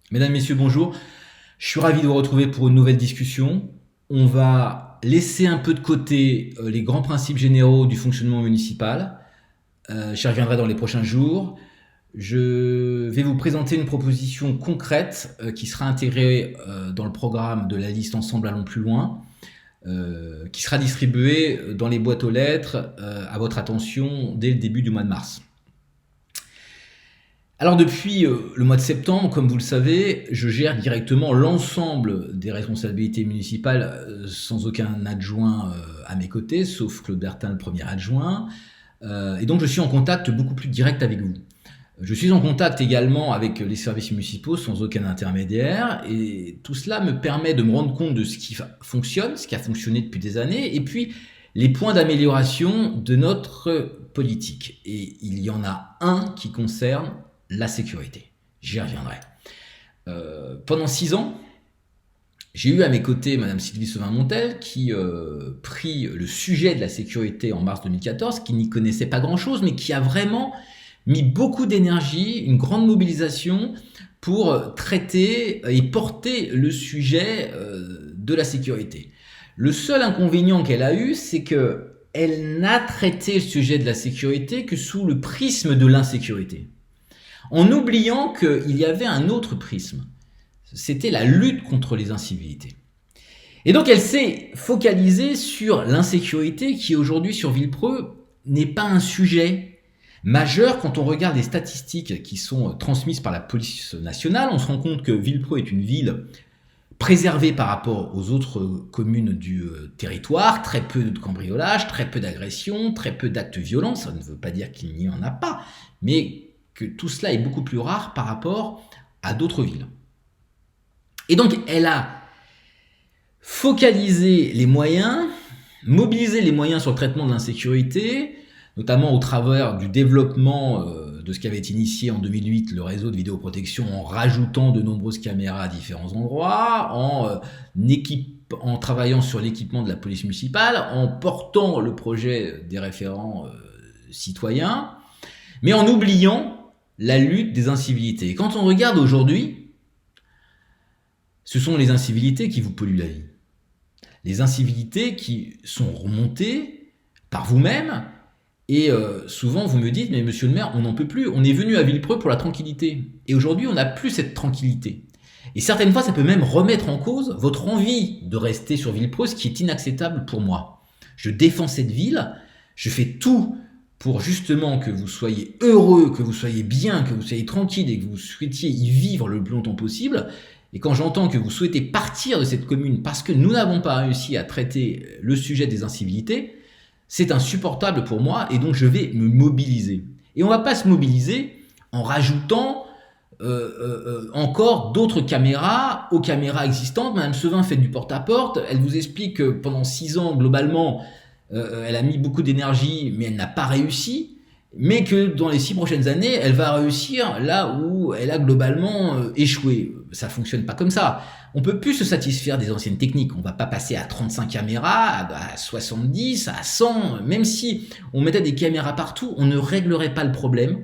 Mesdames, Messieurs, bonjour. Je suis ravi de vous retrouver pour une nouvelle discussion. On va laisser un peu de côté les grands principes généraux du fonctionnement municipal. J'y reviendrai dans les prochains jours. Je vais vous présenter une proposition concrète qui sera intégrée dans le programme de la liste Ensemble allons plus loin, qui sera distribuée dans les boîtes aux lettres à votre attention dès le début du mois de mars. Alors depuis le mois de septembre, comme vous le savez, je gère directement l'ensemble des responsabilités municipales sans aucun adjoint à mes côtés, sauf Claude Bertin, le premier adjoint. Et donc je suis en contact beaucoup plus direct avec vous. Je suis en contact également avec les services municipaux sans aucun intermédiaire, et tout cela me permet de me rendre compte de ce qui fonctionne, ce qui a fonctionné depuis des années, et puis les points d'amélioration de notre politique. Et il y en a un qui concerne la sécurité. J'y reviendrai. Pendant 6 ans, j'ai eu à mes côtés Madame Sylvie Sevin-Montel qui prit le sujet de la sécurité en mars 2014, qui n'y connaissait pas grand-chose, mais qui a vraiment mis beaucoup d'énergie, une grande mobilisation pour traiter et porter le sujet de la sécurité. Le seul inconvénient qu'elle a eu, c'est qu'elle n'a traité le sujet de la sécurité que sous le prisme de l'insécurité, en oubliant qu'il y avait un autre prisme. C'était la lutte contre les incivilités. Et donc elle s'est focalisée sur l'insécurité qui aujourd'hui sur Villepreux n'est pas un sujet majeur. Quand on regarde les statistiques qui sont transmises par la police nationale, on se rend compte que Villepreux est une ville préservée par rapport aux autres communes du territoire, très peu de cambriolages, très peu d'agressions, très peu d'actes violents. Ça ne veut pas dire qu'il n'y en a pas, mais que tout cela est beaucoup plus rare par rapport à d'autres villes. Et donc, elle a focalisé les moyens, mobilisé les moyens sur le traitement de l'insécurité, notamment au travers du développement de ce qui avait été initié en 2008, le réseau de vidéoprotection, en rajoutant de nombreuses caméras à différents endroits, en travaillant sur l'équipement de la police municipale, en portant le projet des référents citoyens, mais en oubliant la lutte des incivilités. Et quand on regarde aujourd'hui, ce sont les incivilités qui vous polluent la vie. Les incivilités qui sont remontées par vous-même, et souvent vous me dites, mais monsieur le maire, on n'en peut plus, on est venu à Villepreux pour la tranquillité. Et aujourd'hui, on n'a plus cette tranquillité. Et certaines fois, ça peut même remettre en cause votre envie de rester sur Villepreux, ce qui est inacceptable pour moi. Je défends cette ville, je fais tout pour justement que vous soyez heureux, que vous soyez bien, que vous soyez tranquille et que vous souhaitiez y vivre le plus longtemps possible. Et quand j'entends que vous souhaitez partir de cette commune parce que nous n'avons pas réussi à traiter le sujet des incivilités, c'est insupportable pour moi et donc je vais me mobiliser. Et on ne va pas se mobiliser en rajoutant encore d'autres caméras aux caméras existantes. Madame Sevin fait du porte-à-porte, elle vous explique que pendant 6 ans, globalement, elle a mis beaucoup d'énergie, mais elle n'a pas réussi, mais que dans les 6 prochaines années, elle va réussir là où elle a globalement échoué. Ça fonctionne pas comme ça. On peut plus se satisfaire des anciennes techniques. On va pas passer à 35 caméras, à 70, à 100. Même si on mettait des caméras partout, on ne réglerait pas le problème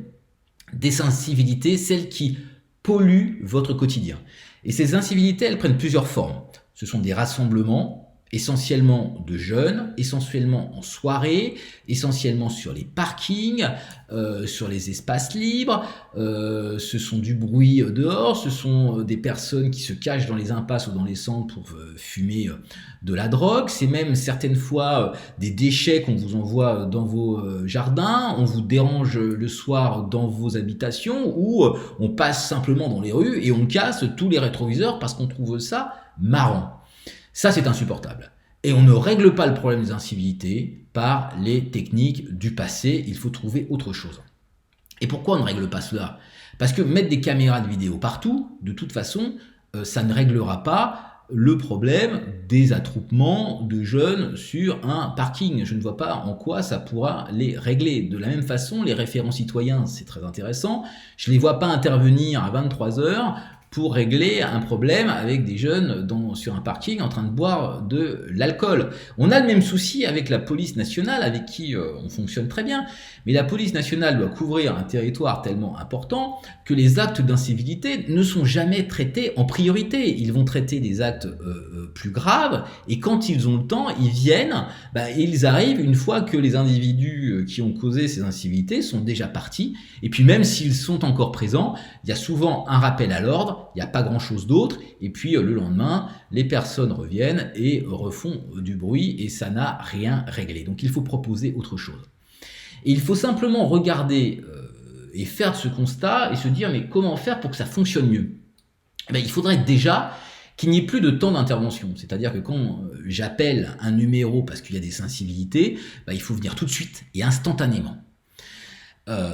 des incivilités, celles qui polluent votre quotidien. Et ces incivilités, elles prennent plusieurs formes. Ce sont des rassemblements, essentiellement de jeunes, essentiellement en soirée, essentiellement sur les parkings, sur les espaces libres, ce sont du bruit dehors, ce sont des personnes qui se cachent dans les impasses ou dans les centres pour fumer de la drogue, c'est même certaines fois des déchets qu'on vous envoie dans vos jardins, on vous dérange le soir dans vos habitations, ou on passe simplement dans les rues et on casse tous les rétroviseurs parce qu'on trouve ça marrant. Ça, c'est insupportable. Et on ne règle pas le problème des incivilités par les techniques du passé. Il faut trouver autre chose. Et pourquoi on ne règle pas cela ? Parce que mettre des caméras de vidéo partout, de toute façon, ça ne réglera pas le problème des attroupements de jeunes sur un parking. Je ne vois pas en quoi ça pourra les régler. De la même façon, les référents citoyens, c'est très intéressant. Je ne les vois pas intervenir à 23h pour régler un problème avec des jeunes sur un parking en train de boire de l'alcool. On a le même souci avec la police nationale, avec qui on fonctionne très bien, mais la police nationale doit couvrir un territoire tellement important que les actes d'incivilité ne sont jamais traités en priorité. Ils vont traiter des actes plus graves, et quand ils ont le temps, ils viennent, ils arrivent une fois que les individus qui ont causé ces incivilités sont déjà partis, et puis même s'ils sont encore présents, il y a souvent un rappel à l'ordre, il n'y a pas grand-chose d'autre, et puis le lendemain, les personnes reviennent et refont du bruit, et ça n'a rien réglé. Donc il faut proposer autre chose. Et il faut simplement regarder et faire ce constat et se dire, mais comment faire pour que ça fonctionne mieux ? Il faudrait déjà qu'il n'y ait plus de temps d'intervention. C'est-à-dire que quand j'appelle un numéro parce qu'il y a des incivilités, il faut venir tout de suite et instantanément.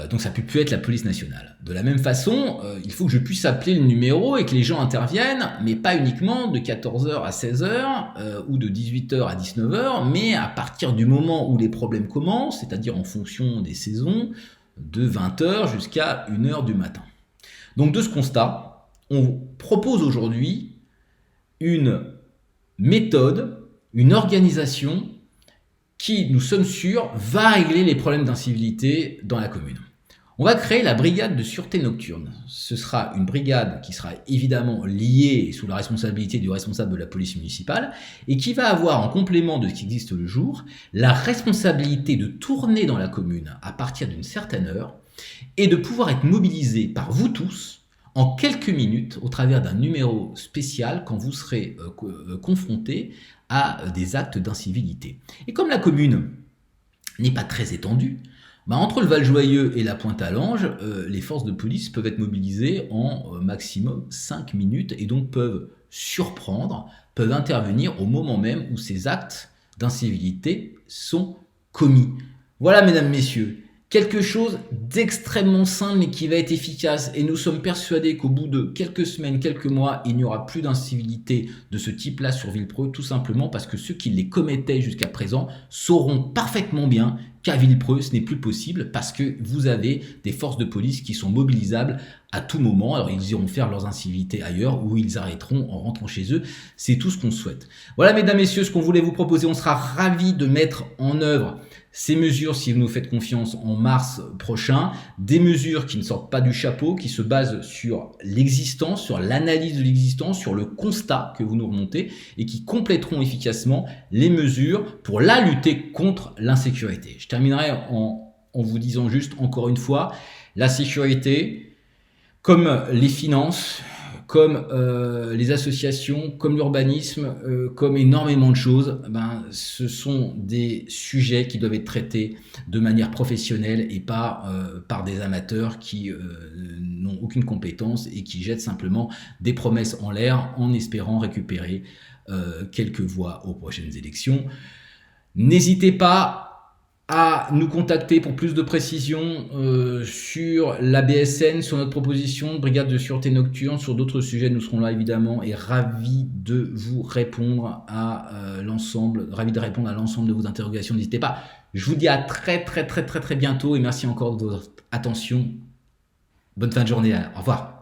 Donc ça peut plus être la police nationale. De la même façon, il faut que je puisse appeler le numéro et que les gens interviennent, mais pas uniquement de 14h à 16h ou de 18h à 19h, mais à partir du moment où les problèmes commencent, c'est-à-dire en fonction des saisons, de 20h jusqu'à 1h du matin. Donc de ce constat, on propose aujourd'hui une méthode, une organisation qui, nous sommes sûrs, va régler les problèmes d'incivilité dans la commune. On va créer la brigade de sûreté nocturne. Ce sera une brigade qui sera évidemment liée sous la responsabilité du responsable de la police municipale et qui va avoir, en complément de ce qui existe le jour, la responsabilité de tourner dans la commune à partir d'une certaine heure et de pouvoir être mobilisé par vous tous en quelques minutes au travers d'un numéro spécial quand vous serez confronté à des actes d'incivilité. Et comme la commune n'est pas très étendue, entre le Val-Joyeux et la Pointe-à-Lange, les forces de police peuvent être mobilisées en maximum 5 minutes et donc peuvent surprendre, peuvent intervenir au moment même où ces actes d'incivilité sont commis. Voilà, mesdames, messieurs, quelque chose d'extrêmement simple mais qui va être efficace, et nous sommes persuadés qu'au bout de quelques semaines, quelques mois, il n'y aura plus d'incivilité de ce type-là sur Villepreux, tout simplement parce que ceux qui les commettaient jusqu'à présent sauront parfaitement bien qu'à Villepreux, ce n'est plus possible parce que vous avez des forces de police qui sont mobilisables à tout moment. Alors ils iront faire leurs incivilités ailleurs ou ils arrêteront en rentrant chez eux. C'est tout ce qu'on souhaite. Voilà, mesdames, messieurs, ce qu'on voulait vous proposer. On sera ravis de mettre en œuvre ces mesures, si vous nous faites confiance, en mars prochain. Des mesures qui ne sortent pas du chapeau, qui se basent sur l'existence, sur l'analyse de l'existence, sur le constat que vous nous remontez et qui compléteront efficacement les mesures pour la lutter contre l'insécurité. Je terminerai en vous disant juste encore une fois, la sécurité, comme les finances, comme les associations, comme l'urbanisme, comme énormément de choses, ce sont des sujets qui doivent être traités de manière professionnelle et pas par des amateurs qui n'ont aucune compétence et qui jettent simplement des promesses en l'air en espérant récupérer quelques voix aux prochaines élections. N'hésitez pas à nous contacter pour plus de précisions sur la BSN, sur notre proposition de brigade de sûreté nocturne, sur d'autres sujets. Nous serons là évidemment et ravis de vous répondre à l'ensemble, de vos interrogations. N'hésitez pas. Je vous dis à très bientôt et merci encore de votre attention. Bonne fin de journée. Au revoir.